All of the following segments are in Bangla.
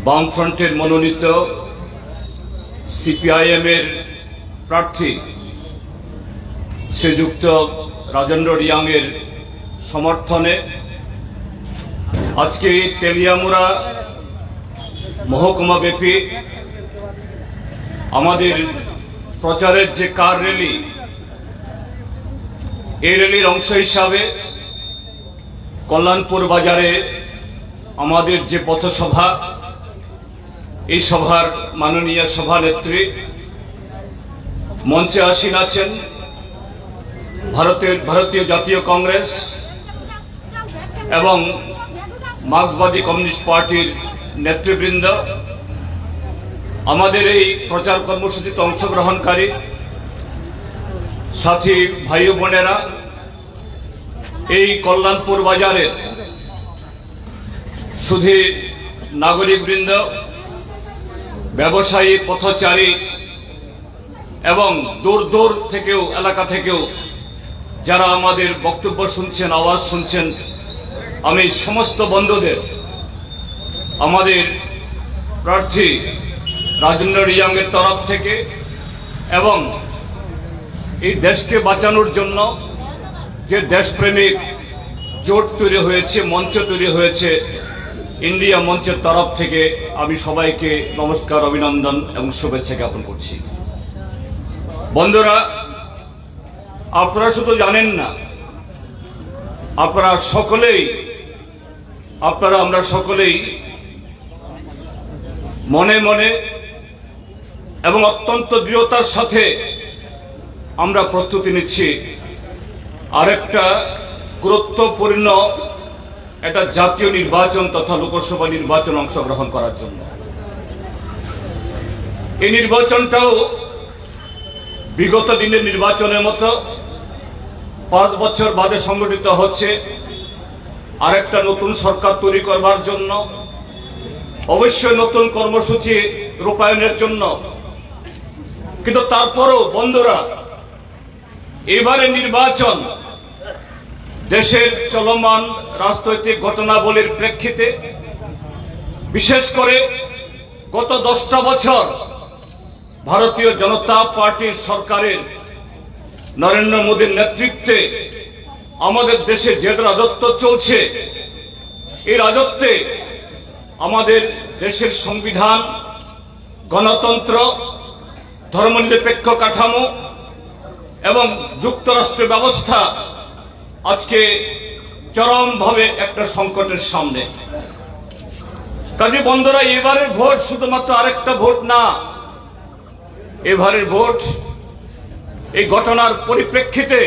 বামফ্রন্টের মনোনীত সিপিআইএম এর প্রার্থী শ্রীযুক্ত রাজেন্দ্র রিয়াং এর সমর্থনে আজকে তেলিয়ামুড়া মহকুমা ব্যাপী আমাদের প্রচারের যে কার র্যালি, এই র্যালির অংশ হিসাবে কল্যাণপুর বাজারে আমাদের যে পথসভা, এই সভার মাননীয় সভানেত্রী মঞ্চে আসীন আছেন ভারতীয় জাতীয় কংগ্রেস এবং মার্ক্সবাদী কমিউনিস্ট পার্টির নেতৃবৃন্দ, আমাদের এই প্রচার কর্মসূচিতে অংশগ্রহণকারী সাথী ভাই বোনেরা, এই কল্যাণপুর বাজারের শুধু নাগরিকবৃন্দ, ব্যবসায়ী, পথচারী এবং দূর দূর থেকেও, এলাকা থেকেও যারা আমাদের বক্তব্য শুনছেন, আওয়াজ শুনছেন, আমি সমস্ত বন্ধুদের আমাদের প্রার্থী রাজেন্দ্র রিয়াং এর তরফ থেকে এবং এই দেশকে বাঁচানোর জন্য যে দেশপ্রেমিক জোট তৈরি হয়েছে, মঞ্চ তৈরি হয়েছে ইন্ডিয়া মঞ্চের তরফ থেকে আমি সবাইকে নমস্কার, অভিনন্দন এবং শুভেচ্ছা জ্ঞাপন করছি। বন্ধুরা, আপনারা শুধু জানেন না, আমরা সকলেই মনে মনে এবং অত্যন্ত দৃঢ়তার সাথে আমরা প্রস্তুতি নিচ্ছি আরেকটা গুরুত্বপূর্ণ একটা জাতীয় নির্বাচন তথা লোকসভা নির্বাচন অংশগ্রহণ করার জন্য। এই নির্বাচনটাও বিগত দিনের নির্বাচনের মতো 5 বছর বাদে সংগঠিত হচ্ছে আরেকটা নতুন সরকার তৈরি করবার জন্য, অবশ্যই নতুন কর্মসূচি রূপায়ণের জন্য। কিন্তু তারপরও বন্ধুরা, এবারে নির্বাচন দেশের চলমান রাজনৈতিক ঘটনাবলীর প্রেক্ষিতে, বিশেষ করে গত 10টা বছর ভারতীয় জনতা পার্টির সরকারের নরেন্দ্র মোদীর নেতৃত্বে আমাদের দেশে যে রাজত্ব চলছে, এই রাজত্বে আমাদের দেশের সংবিধান, গণতন্ত্র, ধর্মনিরপেক্ষ কাঠামো এবং যুক্তরাষ্ট্র ব্যবস্থা আজকে চরমভাবে একটা সংকটের সামনে। কাজে বন্ধুরা, এবারের ভোট শুধুমাত্র আরেকটা ভোট না, এবারের ভোট এই ঘটনার পরিপ্রেক্ষিতে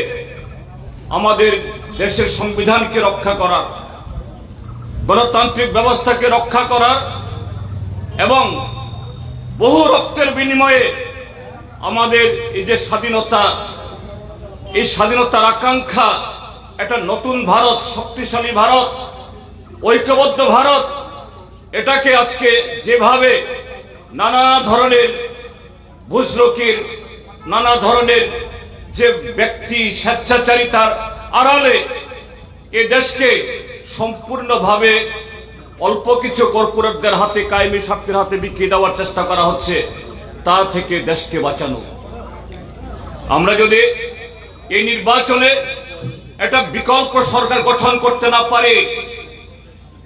আমাদের দেশের সংবিধানকে রক্ষা করার, গণতান্ত্রিক ব্যবস্থাকে রক্ষা করার এবং বহু রক্তের বিনিময়ে আমাদের এই যে স্বাধীনতা, এই স্বাধীনতার আকাঙ্ক্ষা, একটা নতুন ভারত, শক্তিশালী ভারত, ঐক্যবদ্ধ ভারত, এটাকে আজকে যেভাবে নানা ধরনের বুজরুকির, নানা ধরনের যে ব্যক্তি স্বেচ্ছাচারিতার আড়ালে এই দেশকে সম্পূর্ণভাবে অল্প কিছু কর্পোরেটদের হাতে, কায়েমি স্বার্থের হাতে বিকিয়ে দেওয়ার চেষ্টা করা হচ্ছে, তা থেকে দেশকে বাঁচানো। আমরা যদি এই নির্বাচনে একটা বিকল্প সরকার গঠন করতে না পারি,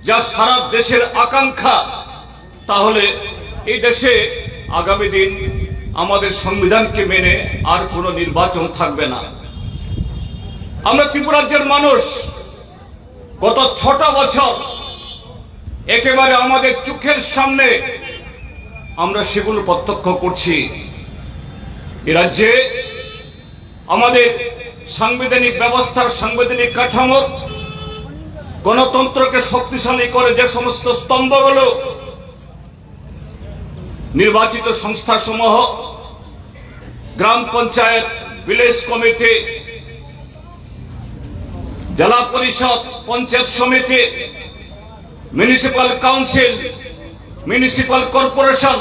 যা সারা দেশের আকাঙ্ক্ষা, তাহলে এই দেশে আগামী দিন আমাদের সংবিধানকে মেনে আর কোনো নির্বাচন থাকবে না। আমরা ত্রিপুরা রাজ্যের মানুষ গত 6টা বছর একেবারে আমাদের চোখের সামনে আমরা সেগুলো প্রত্যক্ষ করছি। এ রাজ্যে আমাদের সাংবিধানিক ব্যবস্থার, সাংবিধানিক কাঠামোর, গণতন্ত্রকে শক্তিশালী করে যে সমস্ত স্তম্ভগুলো নির্বাচিত সংস্থাসমূহ, গ্রাম পঞ্চায়েত, ভিলেজ কমিটি, জেলা পরিষদ, পঞ্চায়েত সমিতি, মিউনিসিপাল কাউন্সিল, মিউনিসিপাল কর্পোরেশন,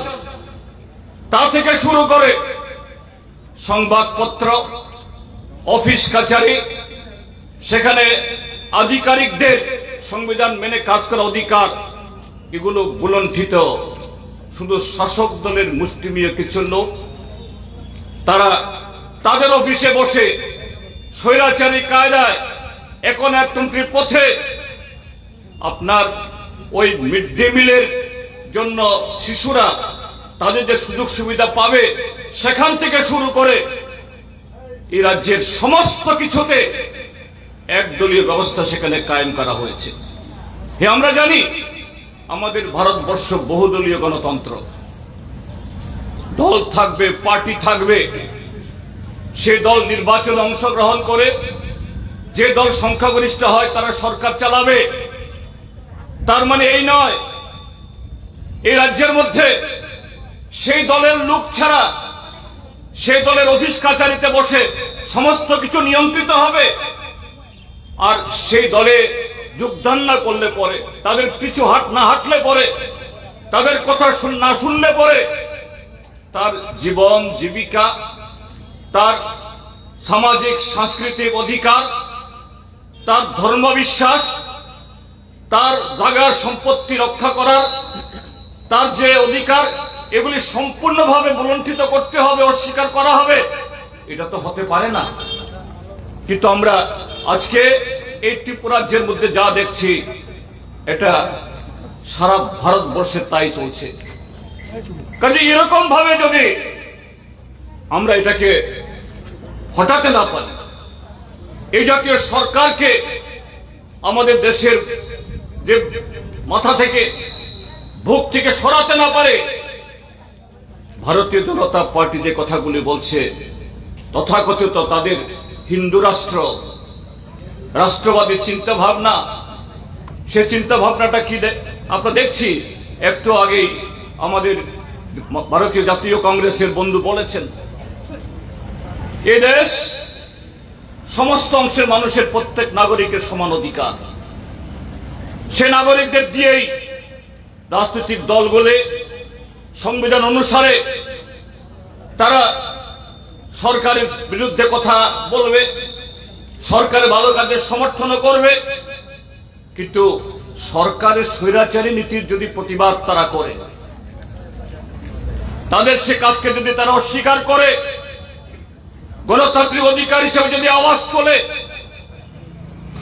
তা থেকে শুরু করে সংবাদপত্র, অফিস কাছারি, সেখানে আধিকারিকদের সংবিধান মেনে কাজ করার অধিকার, এগুলো বুলণ্ঠিত শুধু শাসক দলের মুষ্টিমেয় কিছু লোক। তারা তাদের অফিসে বসে স্বৈরাচারী কায়দায় এখন একতন্ত্রীর পথে আপনার ওই মিড ডে মিলের জন্য শিশুরা তাদের যে সুযোগ সুবিধা পাবে সেখান থেকে শুরু করে এই রাজ্যের সমস্ত কিছুতে একদলীয় ব্যবস্থা সেখানে কায়েম করা হয়েছে। আমরা জানি আমাদের ভারতবর্ষ বহুদলীয় গণতন্ত্র, দল থাকবে, পার্টি থাকবে, সে দল নির্বাচনে অংশগ্রহণ করে যে দল সংখ্যাগরিষ্ঠ হয় তারা সরকার চালাবে। তার মানে এই নয় এই রাজ্যের মধ্যে সেই দলের লোক ছাড়া সেই দলের অফিস কাছারিতে বসে সমস্ত কিছু নিয়ন্ত্রিত হবে। আর সেই দলে যোগদান না করলে পরে, তাদের পিছু না হাঁটলে পরে, তাদের কথা না শুনলে পরে তার জীবন জীবিকা, তার সামাজিক সাংস্কৃতিক অধিকার, তার ধর্মবিশ্বাস, তার জায়গার সম্পত্তি রক্ষা করার তার যে অধিকার, এগুলি সম্পূর্ণভাবে বুলণ্ঠিত করতে হবে, অস্বীকার করা হবে। এটা তো হতে পারে না। কিন্তু আমরা আজকে এই ত্রিপুরা রাজ্যের মধ্যে যা দেখছি এটা সারা ভারতবর্ষে তাই চলছে। কাজে এরকম ভাবে যদি আমরা এটাকে হটাতে না পারি, এই জাতীয় সরকারকে আমাদের দেশের যে মাথা থেকে ভোগ থেকে সরাতে না পারে, ভারতীয় জনতা পার্টি যে কথাগুলি বলছে তথাকথিত তাদের হিন্দু রাষ্ট্রবাদী চিন্তা ভাবনা, সে চিন্তা ভাবনাটা কি আমরা দেখছি। একটু আগেই আমাদের ভারতীয় জাতীয় কংগ্রেসের বন্ধু বলেছেন এই দেশ সমস্ত অংশের মানুষের প্রত্যেক নাগরিকের সমান অধিকার। সে নাগরিকদের দিয়েই রাজনৈতিক দলগুলি সংবিধান অনুসারে তারা সরকারের বিরুদ্ধে কথা বলবে, সরকারের ভালো কাজের সমর্থন করবে। কিন্তু সরকারের স্বৈরাচারী নীতির যদি প্রতিবাদ তারা করে, তাদের সে কাজকে যদি তারা অস্বীকার করে, গণতান্ত্রিক অধিকার হিসেবে যদি আওয়াজ তোলে,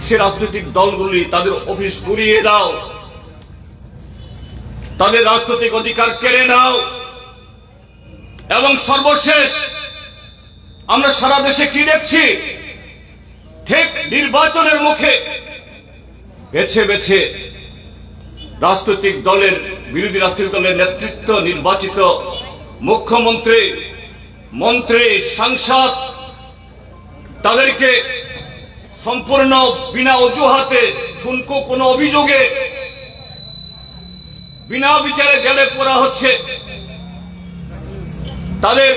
সে রাজনৈতিক দলগুলি তাদের অফিস ঘুরিয়ে দাও, তাদের রাজনৈতিক অধিকার কেড়ে নাও। এবং সর্বশেষ আমরা সারা দেশে কি দেখছি, ঠিক নির্বাচনের মুখে বেছে বেছে রাজনৈতিক দলের বিরোধী রাজনৈতিক দলের নেতৃত্ব, নির্বাচিত মুখ্যমন্ত্রী, মন্ত্রী, সাংসদ, তাদেরকে সম্পূর্ণ বিনা অজুহাতে, ঠুনকো কোনো অভিযোগে বিনা বিচারে জেলে পোরা হচ্ছে। তাদের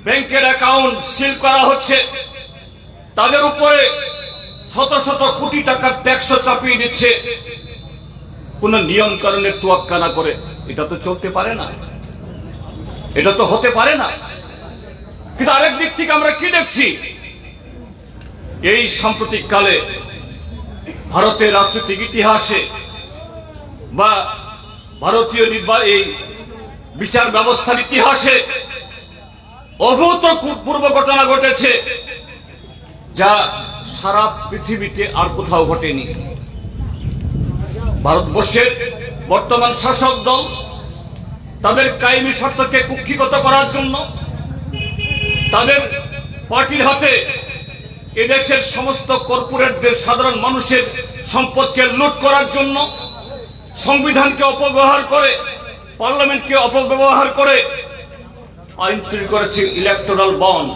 ব্যাংকের অ্যাকাউন্ট সিল করা হচ্ছে, তাদের উপরে শত শত কোটি টাকার ট্যাক্স চাপিয়ে দিচ্ছে কোন নিয়ম কানুনের তোয়াক্কা না করে। এটা তো চলতে পারে না, এটা তো হতে পারে না। কিন্তু আরেক দিক থেকে আমরা কি দেখছি, এই সাম্প্রতিক কালে ভারতের রাজনৈতিক ইতিহাসে বা ভারতীয় এই বিচার ব্যবস্থার ইতিহাসে অভূতপূর্ব ঘটনা ঘটেছে, যা সারা পৃথিবীতে আর কোথাও ঘটেনি। ভারতবর্ষের বর্তমান শাসক দল তাদের কায়েমি স্বার্থকে কুক্ষিগত করার জন্য, তাদের পার্টির হাতে এদেশের সমস্ত কর্পোরেটদের সাধারণ মানুষের সম্পদকে লুট করার জন্য সংবিধানকে অপব্যবহার করে, পার্লামেন্টকে অপব্যবহার করে আইন তৈরি করেছে ইলেকটোরাল বন্ড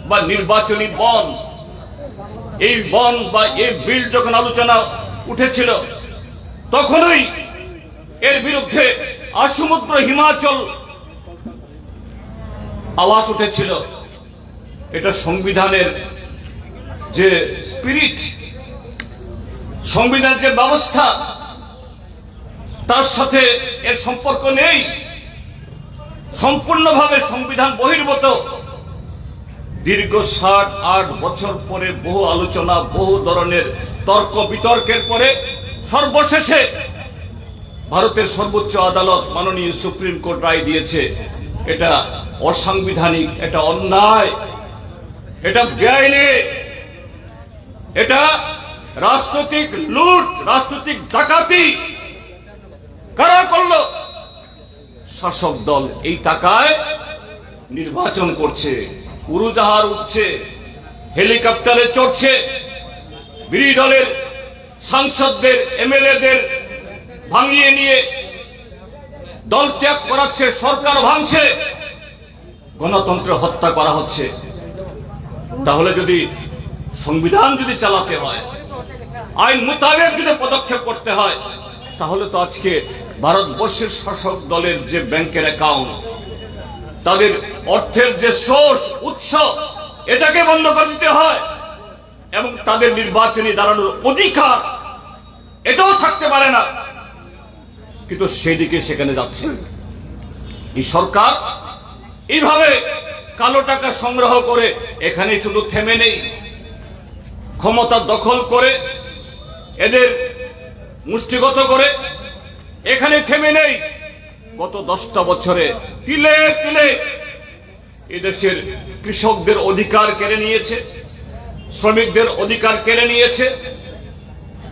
বা নির্বাচনী বন্ড। এই বন্ড বা এই বিল যখন আলোচনা উঠেছিল তখনই এর বিরুদ্ধে আসমুদ্র হিমাচল আওয়াজ উঠেছিল। এটা সংবিধানের যে স্পিরিট, সংবিধানের যে ব্যবস্থা, তার সাথে এর সম্পর্ক নেই, সম্পূর্ণভাবে সংবিধান বহির্ভূত। দীর্ঘ ৬৮ বছর পরে বহু আলোচনা, বহু ধরনের তর্ক বিতর্কের পরে সর্বশেষে ভারতের সর্বোচ্চ আদালত মাননীয় সুপ্রিম কোর্ট রায় দিয়েছে এটা অসাংবিধানিক, এটা অন্যায়, এটা বেআইনি, এটা রাজনৈতিক লুট, রাজনৈতিক ডাকাতি। কারা করল? শাসক দল এই টাকায় নির্বাচন করছে, উড়োজাহাজ উঠছে, হেলিকপ্টারে চড়ছে, বিরোধী দলের সাংসদদের এমএলএদের ভাঙিয়ে নিয়ে দল ত্যাগ করাচ্ছে, সরকার ভাঙছে, গণতন্ত্র হত্যা করা হচ্ছে। তাহলে যদি সংবিধান যদি চালাতে হয়, আইন মোতাবেক যদি পদক্ষেপ করতে হয়, তাহলে তো আজকে ভারতবর্ষের শাসক দলের যে ব্যাংকের অ্যাকাউন্ট, তাদের অর্থের যে সোর্স, উৎস, এটাকে বন্ধ করে দিতে হয় এবং তাদের নির্বাচনী দাঁড়ানোর অধিকার এটাও থাকতে পারে না। কিন্তু সেদিকে সেখানে যাচ্ছে এই সরকার। এইভাবে কালো টাকা সংগ্রহ করে এখানে শুধু থেমে নেই, ক্ষমতা দখল করে এদের মুষ্টিগত করে এখানে থেমে নেই। গত 10টা বছরে তিলে তিলে এদেশের কৃষকদের অধিকার কেড়ে নিয়েছে, শ্রমিকদের অধিকার কেড়ে নিয়েছে,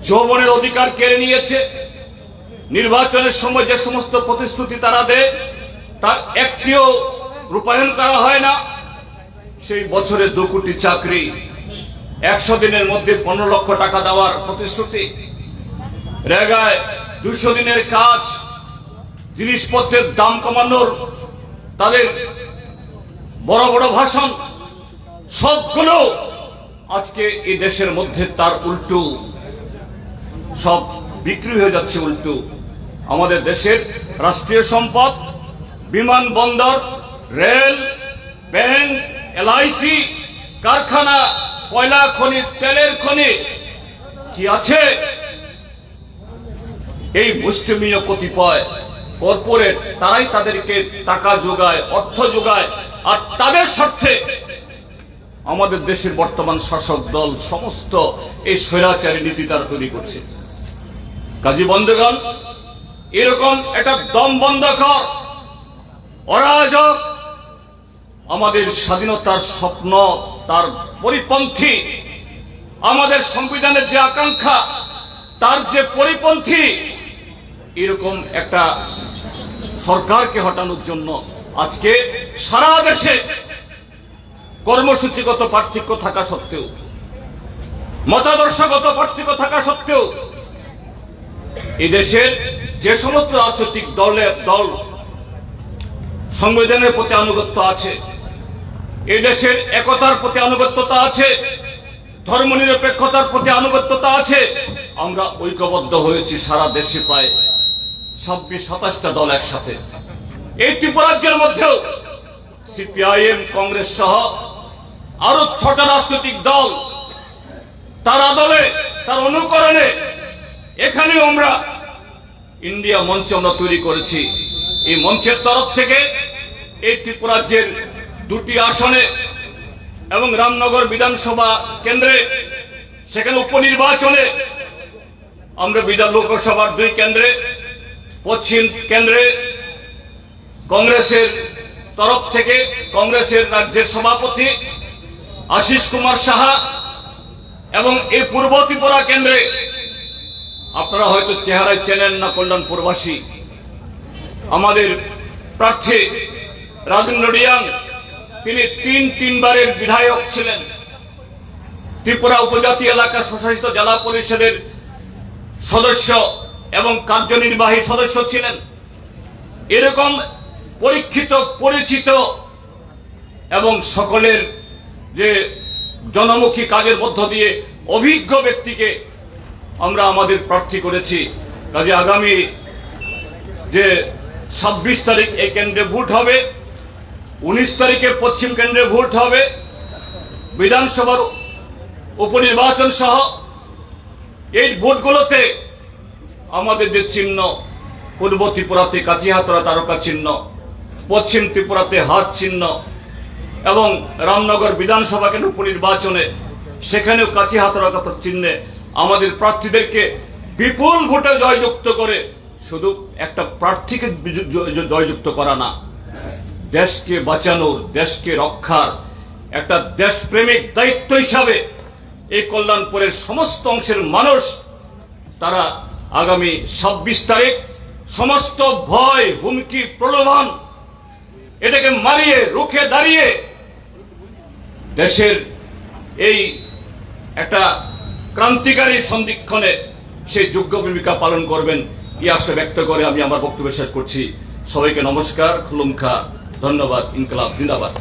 যৌবনের অধিকার কেড়ে নিয়েছে। নির্বাচনের সময় যে সমস্ত প্রতিশ্রুতি তারা দেয় তার একটিও রূপায়ণ করা হয় না। সেই বছরে 2 কোটি চাকরি, 100 দিনের মধ্যে 15 লক্ষ টাকা দেওয়ার প্রতিশ্রুতি, রেগায় 200 দিনের কাজ, জিনিসপত্রের দাম কমানোর তাদের বড় বড় ভাষণ, সবগুলো আজকে এই দেশের মধ্যে তার উল্টো সব বিক্রি হয়ে যাচ্ছে। উল্টো আমাদের দেশের রাষ্ট্রীয় সম্পদ, বিমানবন্দর, রেল, ব্যাংক, এলআইসি, কারখানা, কয়লা খনি, তেলের খনি কি আছে? এই মুষ্টিমেয় কতিপয় কর্পোরেট, তারাই তাদেরকে টাকা যোগায়, অর্থ যোগায়, আর তাদের স্বার্থে আমাদের দেশের বর্তমান শাসক দল সমস্ত এই স্বৈরাচারী নীতি তারা তৈরি করছে। কাজী বন্ধুগণ, এরকম একটা দম বন্ধ কর অরাজক, আমাদের স্বাধীনতার স্বপ্ন তার পরিপন্থী, আমাদের সংবিধানের যে আকাঙ্ক্ষা তার যে পরিপন্থী, এরকম একটা সরকারকে হটানোর জন্য আজকে সারা দেশে কর্মসূচিগত পার্থক্য থাকা সত্ত্বেও, মতাদর্শগত পার্থক্য থাকা সত্ত্বেও এই দেশের যে সমস্ত রাজনৈতিক দল সংবিধানের প্রতি আনুগত্য আছে, এই দেশের একতার প্রতি আনুগত্যতা আছে, ধর্মনিরপেক্ষতার প্রতি আনুগত্যতা আছে, আমরা ঐক্যবদ্ধ হয়েছি সারা দেশে প্রায় 26-27টা দল একসাথে। এই ত্রিপুরা রাজ্যের মধ্যেও সিপিআইএম, কংগ্রেস সহ আরো 6টা রাজনৈতিক দল তার আদলে, তার অনুকরণে এখানেও আমরা ইন্ডিয়া মঞ্চ আমরা তৈরি করেছি। এই মঞ্চের তরফ থেকে এই ত্রিপুরা রাজ্যের 2টি আসনে এবং রামনগর বিধানসভা কেন্দ্রে, সেখানে উপনির্বাচনে আমরা লোকসভার 2 কেন্দ্রে, পশ্চিম কেন্দ্রে কংগ্রেসের তরফ থেকে কংগ্রেসের রাজ্যের সভাপতি আশিস কুমার সাহা এবং এই পূর্ব ত্রিপুরা কেন্দ্রে আপনারা হয়তো চেহারায় চেনেন না, কল্যাণপুরবাসী আমাদের প্রার্থী রাজেন্দ্র রিয়াং, তিনি 3বারের বিধায়ক ছিলেন, ত্রিপুরা উপজাতি এলাকা স্বশাসিত জেলা পরিষদের সদস্য এবং কার্যনির্বাহী সদস্য ছিলেন। এরকম পরীক্ষিত, পরিচিত এবং সকলের যে জনমুখী কাজের মধ্য দিয়ে অভিজ্ঞ ব্যক্তিকে আমরা আমাদের প্রার্থী করেছি। কাজে আগামী যে 26 তারিখ এই কেন্দ্রে ভোট হবে, 19 তারিখে পশ্চিম কেন্দ্রে ভোট হবে, বিধানসভার উপনির্বাচন সহ এই ভোটগুলোতে আমাদের যে চিহ্ন, পূর্ব ত্রিপুরাতে কাচিহাতরা তারকা চিহ্ন, পশ্চিম ত্রিপুরাতে হাত চিহ্ন এবং রামনগর বিধানসভা কেন্দ্র উপনির্বাচনে সেখানেও কাচিহাতরা চিহ্নে আমাদের প্রার্থীদেরকে বিপুল ভোটে জয়যুক্ত করে শুধু একটা প্রার্থীকে জয়যুক্ত করা না, দেশকে বাঁচানোর, দেশকে রক্ষার একটা দেশপ্রেমিক দায়িত্ব হিসাবে এই কল্যাণপুরের সমস্ত অংশের মানুষ তারা আগামী 26 তারিখ সমস্ত ভয়, হুমকি, প্রলোভন এটাকে মারিয়ে রুখে দাঁড়িয়ে দেশের এই একটা ক্রান্তিকারী সন্ধিক্ষণে সেই যোগ্য ভূমিকা পালন করবেন এই আশা ব্যক্ত করে আমি আমার বক্তব্য শেষ করছি। সবাইকে নমস্কার, খুলুমখা, ধন্যবাদ, ইনকলাব জিন্দাবাদ।